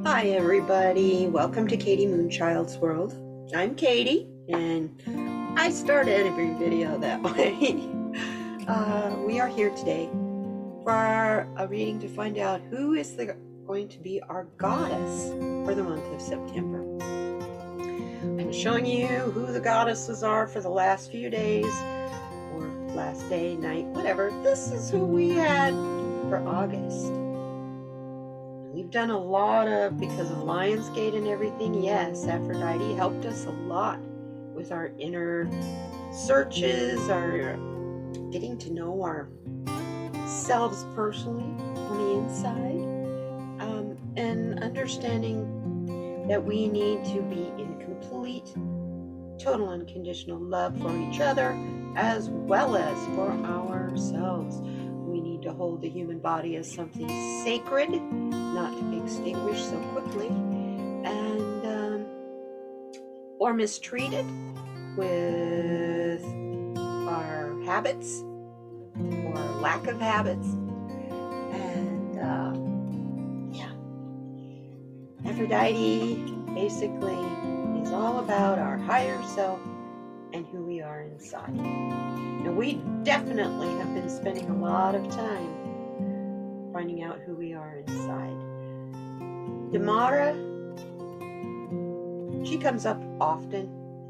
Hi everybody, welcome to kdmoonchild's world. I'm Katie, and I start every video that way. We are here today for a reading to find out who is going to be our goddess for the month of September. I'm showing you who the goddesses are for the last few days, or last day, night, whatever. This is who we had for August. We've done a lot of, because of Lionsgate and everything, yes, Aphrodite helped us a lot with our inner searches, our getting to know ourselves personally on the inside, and understanding that we need to be in complete, total, unconditional love for each other as well as for ourselves. We need to hold the human body as something sacred, not to be extinguished so quickly, and or mistreated with our habits or lack of habits. And yeah, Aphrodite basically is all about our higher self and who we are inside. And we definitely have been spending a lot of time finding out who we are inside. Damara, she comes up often.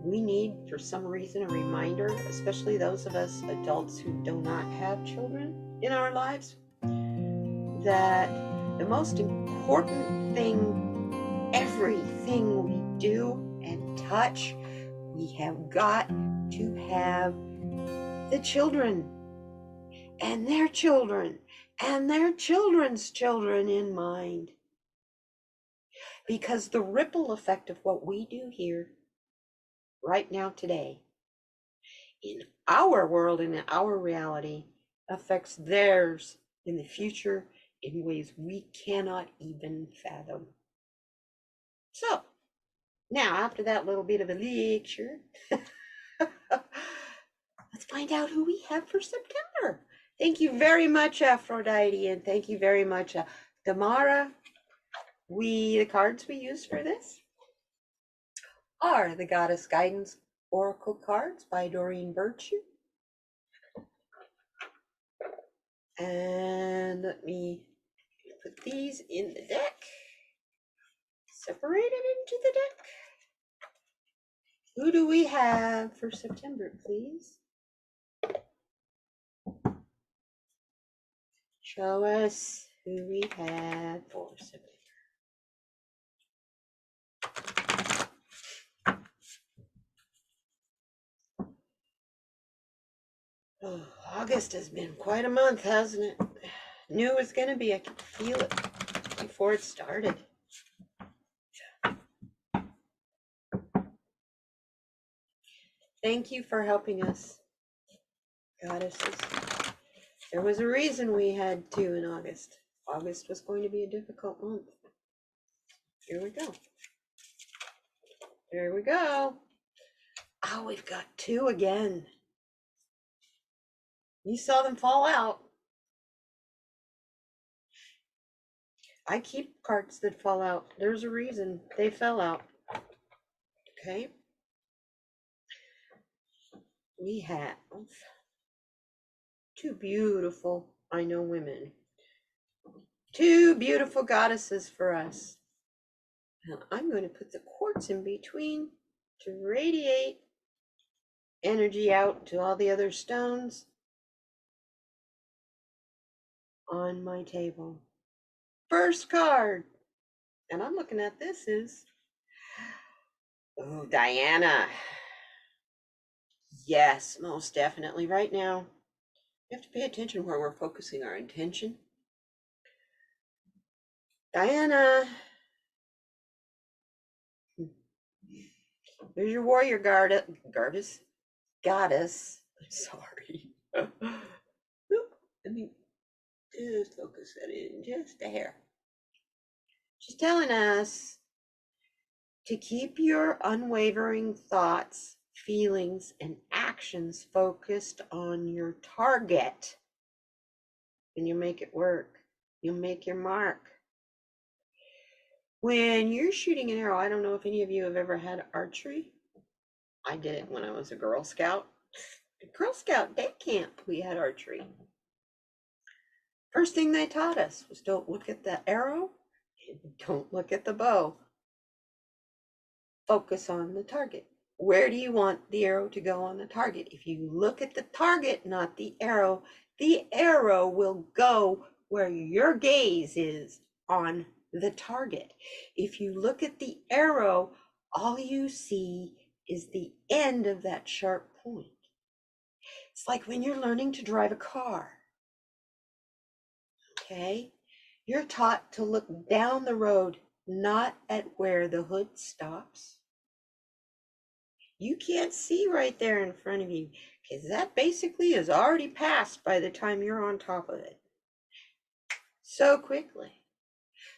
We need, for some reason, a reminder, especially those of us adults who do not have children in our lives, that the most important thing, everything we do and touch, we have got to have the children and their children and their children's children in mind. Because the ripple effect of what we do here right now today in our world and in our reality affects theirs in the future in ways we cannot even fathom. So now, after that little bit of a lecture, let's find out who we have for September. Thank you very much, Aphrodite, and thank you very much, Damara. The cards we use for this are the Goddess Guidance Oracle cards by Doreen Virtue. And let me put these in the deck, separated into the deck. Who do we have for September, please? Show us who we have for September. Oh, August has been quite a month, hasn't it? Knew it was going to be. I could feel it before it started. Thank you for helping us, goddesses. There was a reason we had two in August. August was going to be a difficult month. Here we go. There we go. Oh, we've got two again. You saw them fall out. I keep cards that fall out. There's a reason they fell out. Okay. We have two beautiful, I know women. Two beautiful goddesses for us. Now I'm going to put the quartz in between to radiate energy out to all the other stones on my table. First card, and I'm looking at this, is, oh, Diana. Yes, most definitely. Right now, we have to pay attention where we're focusing our intention. Diana. There's your warrior goddess. I'm sorry. Let me just focus that in just a hair. She's telling us to keep your unwavering thoughts, feelings, and actions focused on your target. And you make it work. You make your mark. When you're shooting an arrow, I don't know if any of you have ever had archery. I did it when I was a Girl Scout. At Girl Scout day camp, we had archery. First thing they taught us was don't look at the arrow and don't look at the bow. Focus on the target. Where do you want the arrow to go on the target? If you look at the target, not the arrow will go where your gaze is on the target. If you look at the arrow, all you see is the end of that sharp point. It's like when you're learning to drive a car. Okay? You're taught to look down the road, not at where the hood stops. You can't see right there in front of you because that basically is already passed by the time you're on top of it. So quickly.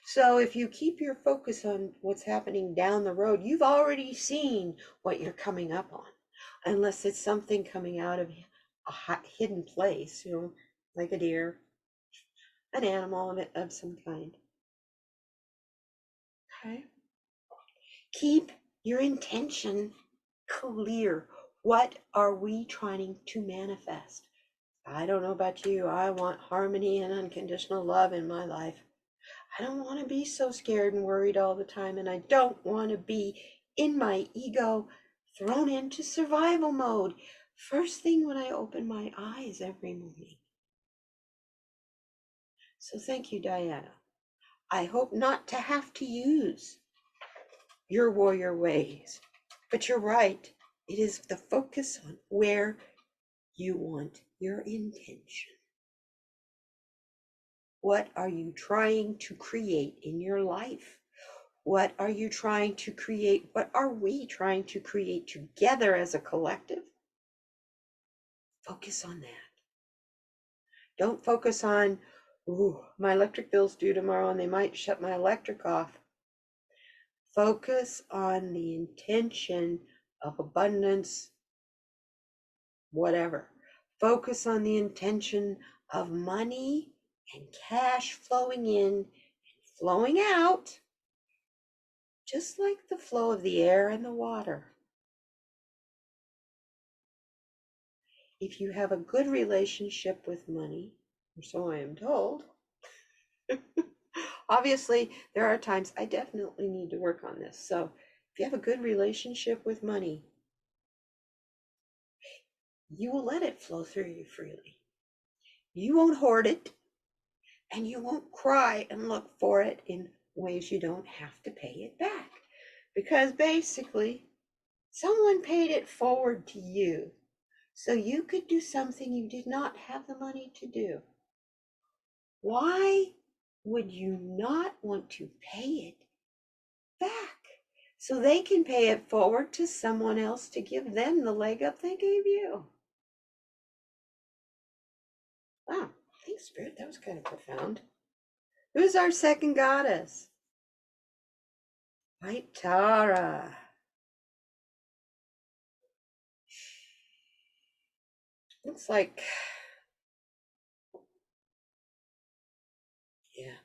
So if you keep your focus on what's happening down the road, you've already seen what you're coming up on, unless it's something coming out of a hidden place, like a deer, an animal of some kind. Okay. Keep your intention clear. What are we trying to manifest? I don't know about you. I want harmony and unconditional love in my life. I don't want to be so scared and worried all the time, and I don't want to be in my ego thrown into survival mode first thing when I open my eyes every morning. So thank you, Diana. I hope not to have to use your warrior ways, but you're right. It is the focus on where you want your intention. What are you trying to create in your life? What are you trying to create? What are we trying to create together as a collective? Focus on that. Don't focus on, ooh, my electric bill's due tomorrow and they might shut my electric off. Focus on the intention of abundance, whatever. Focus on the intention of money and cash flowing in and flowing out, just like the flow of the air and the water. If you have a good relationship with money, or so I am told, obviously there are times I definitely need to work on this. So if you have a good relationship with money, you will let it flow through you freely. You won't hoard it, and you won't cry and look for it in ways you don't have to pay it back. Because basically, someone paid it forward to you so you could do something you did not have the money to do. Why would you not want to pay it back so they can pay it forward to someone else to give them the leg up they gave you? Wow, thanks, Spirit. That was kind of profound. Who's our second goddess? White Tara. Looks like, yeah,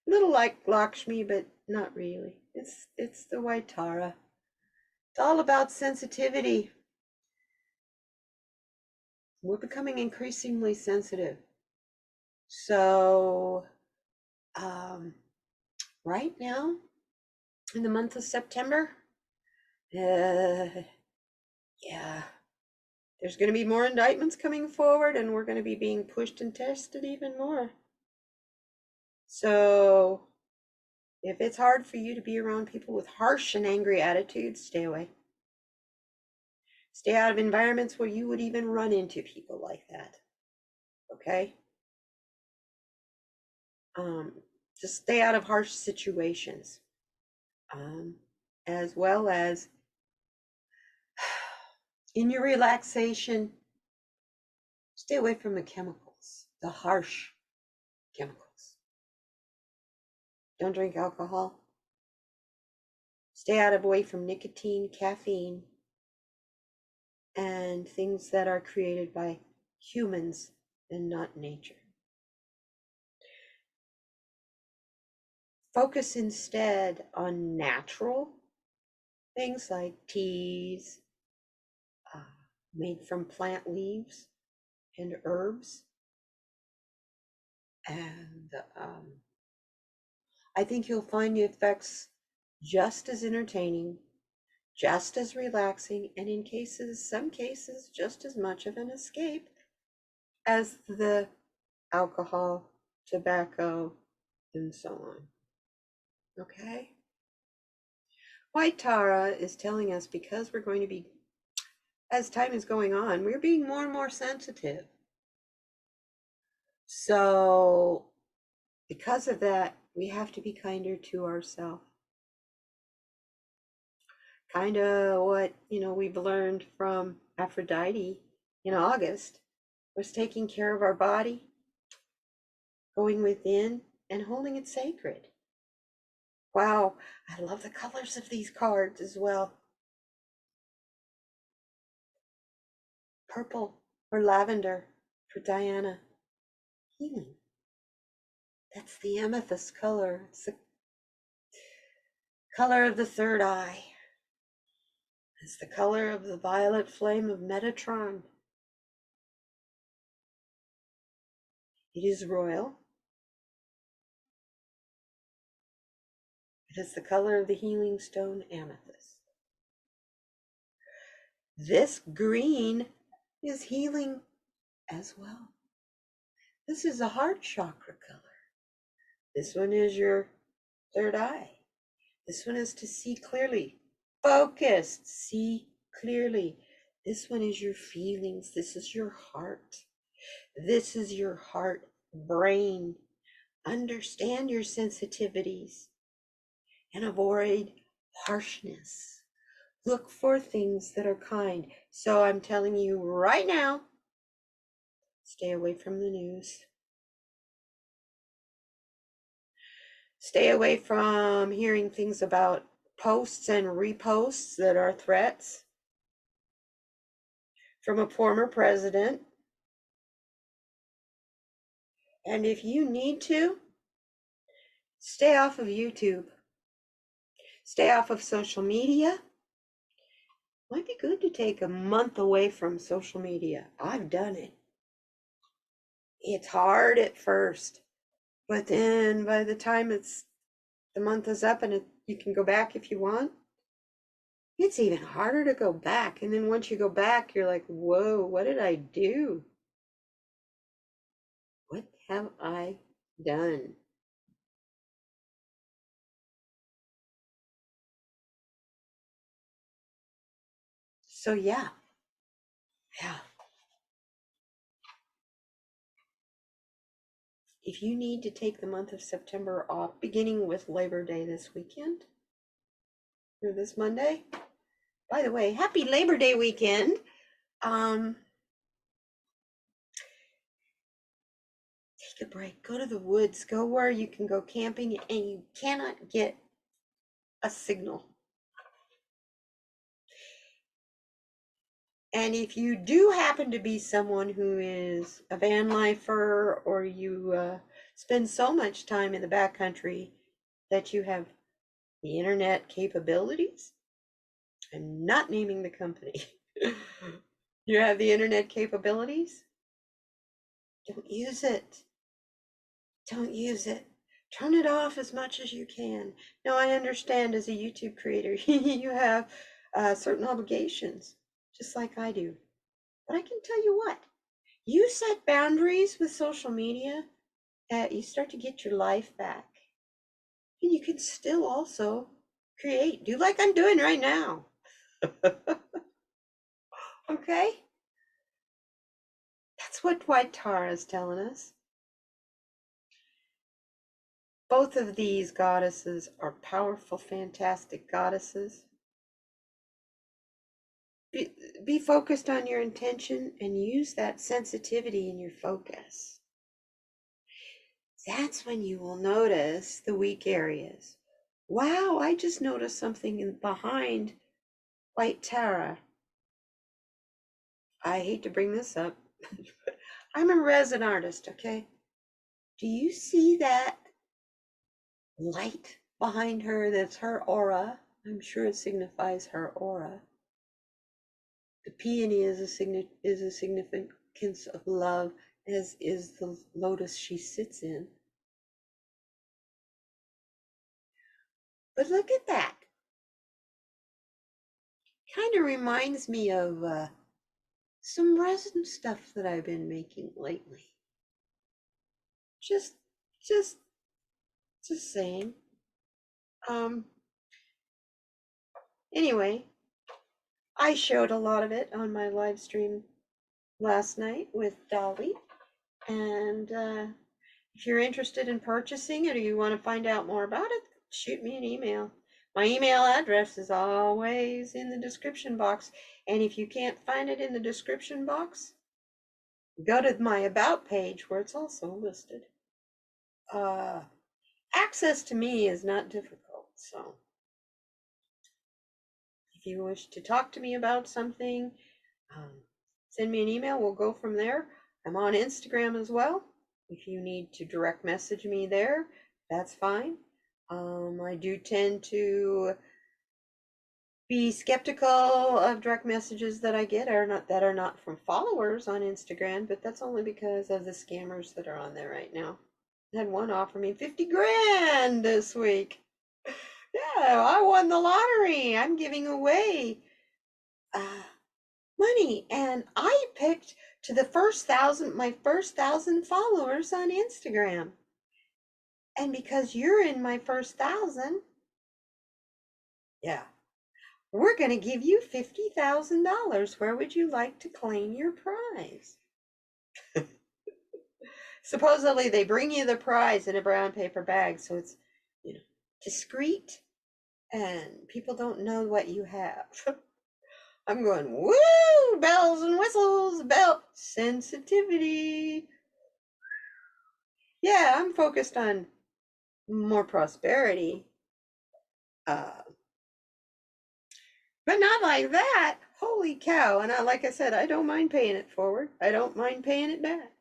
a little like Lakshmi, but not really. It's the White Tara. It's all about sensitivity. We're becoming increasingly sensitive. So, right now, in the month of September, yeah, there's going to be more indictments coming forward, and we're going to be being pushed and tested even more. So, if it's hard for you to be around people with harsh and angry attitudes, stay away. Stay out of environments where you would even run into people like that. Okay? Just stay out of harsh situations. As well as in your relaxation, stay away from the chemicals, the harsh chemicals. Don't drink alcohol. Stay away from nicotine, caffeine, and things that are created by humans and not nature. Focus instead on natural things like teas uh, made from plant leaves and herbs. And I think you'll find the effects just as entertaining, just as relaxing, and in some cases, just as much of an escape as the alcohol, tobacco, and so on. Okay? White Tara is telling us because we're going to be, as time is going on, we're being more and more sensitive. So, because of that, we have to be kinder to ourselves. Kind of what, we've learned from Aphrodite in August was taking care of our body, going within, and holding it sacred. Wow, I love the colors of these cards as well. Purple or lavender for Diana. Healing. That's the amethyst color. It's the color of the third eye. It's the color of the violet flame of Metatron. It is royal. It is the color of the healing stone amethyst. This green is healing as well. This is a heart chakra color. This one is your third eye. This one is to see clearly. Focused, see clearly. This one is your feelings. This is your heart. This is your heart brain. Understand your sensitivities and avoid harshness. Look for things that are kind. So I'm telling you right now, stay away from the news. Stay away from hearing things about posts and reposts that are threats from a former president. And if you need to, stay off of YouTube. Stay off of social media. Might be good to take a month away from social media. I've done it. It's hard at first, but then by the time the month is up and you can go back if you want, it's even harder to go back. And then once you go back, you're like, whoa, what did I do? What have I done? So yeah. If you need to take the month of September off, beginning with Labor Day this weekend, or this Monday, by the way, happy Labor Day weekend. Take a break, go to the woods, go where you can go camping and you cannot get a signal. And if you do happen to be someone who is a van lifer, or you spend so much time in the backcountry that you have the internet capabilities, I'm not naming the company. You have the internet capabilities, don't use it. Don't use it. Turn it off as much as you can. Now, I understand as a YouTube creator, you have certain obligations, just like I do. But I can tell you what, you set boundaries with social media, you start to get your life back. And you can still also create, do like I'm doing right now. Okay? That's what White Tara is telling us. Both of these goddesses are powerful, fantastic goddesses. Be focused on your intention and use that sensitivity in your focus. That's when you will notice the weak areas. Wow, I just noticed something behind White Tara. I hate to bring this up, but I'm a resin artist, okay? Do you see that light behind her. That's her aura. I'm sure it signifies her aura. The peony is a significance of love, as is the lotus she sits in. But look at that. Kind of reminds me of some resin stuff that I've been making lately. Just saying. Anyway, I showed a lot of it on my live stream last night with Dolly. And if you're interested in purchasing it or you want to find out more about it, shoot me an email. My email address is always in the description box. And if you can't find it in the description box, go to my About page where it's also listed. Access to me is not difficult, so if you wish to talk to me about something, send me an email. We'll go from there. I'm on Instagram as well. If you need to direct message me there, that's fine. I do tend to be skeptical of direct messages that I get that are not from followers on Instagram, but that's only because of the scammers that are on there right now. I had one offer me 50 grand this week. Yeah, I won the lottery. I'm giving away money, and I picked to the my first 1,000 followers on Instagram. And because you're in my first 1,000, yeah, we're going to give you $50,000. Where would you like to claim your prize? Supposedly they bring you the prize in a brown paper bag, so it's, discreet and people don't know what you have. I'm going, woo, bells and whistles, bell sensitivity. Yeah, I'm focused on more prosperity. But not like that. Holy cow. And like I said, I don't mind paying it forward. I don't mind paying it back.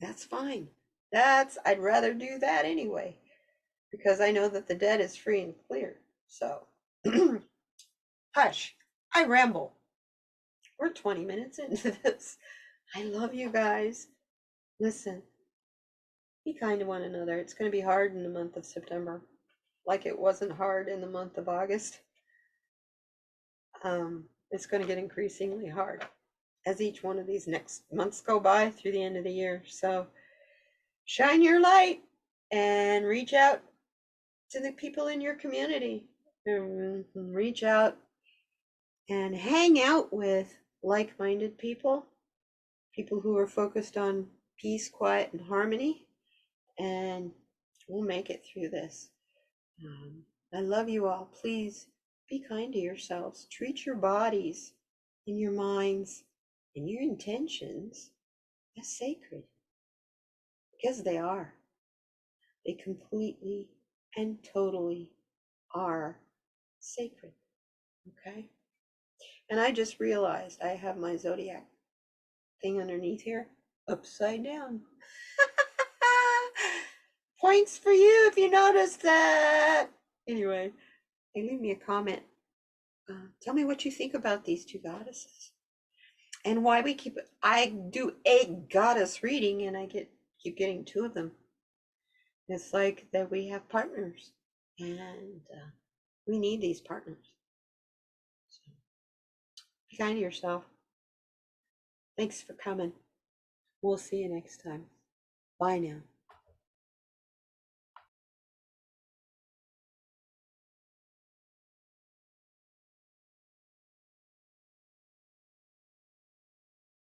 That's fine. I'd rather do that anyway, because I know that the debt is free and clear. So, hush, I ramble. We're 20 minutes into this. I love you guys. Listen, be kind to one another. It's going to be hard in the month of September, like it wasn't hard in the month of August. It's going to get increasingly hard as each one of these next months go by through the end of the year. So shine your light and reach out to the people in your community. Reach out and hang out with like-minded people who are focused on peace, quiet, and harmony, and we'll make it through this. I love you all. Please be kind to yourselves. Treat your bodies and your minds and your intentions as sacred, because they are. They completely and totally are sacred. Okay? And I just realized I have my zodiac thing underneath here upside down. Points for you if you noticed that. Anyway, leave me a comment. Tell me what you think about these two goddesses and why I do a goddess reading and I keep getting two of them. It's like that we have partners and we need these partners. So be kind to yourself. Thanks for coming. We'll see you next time. Bye now.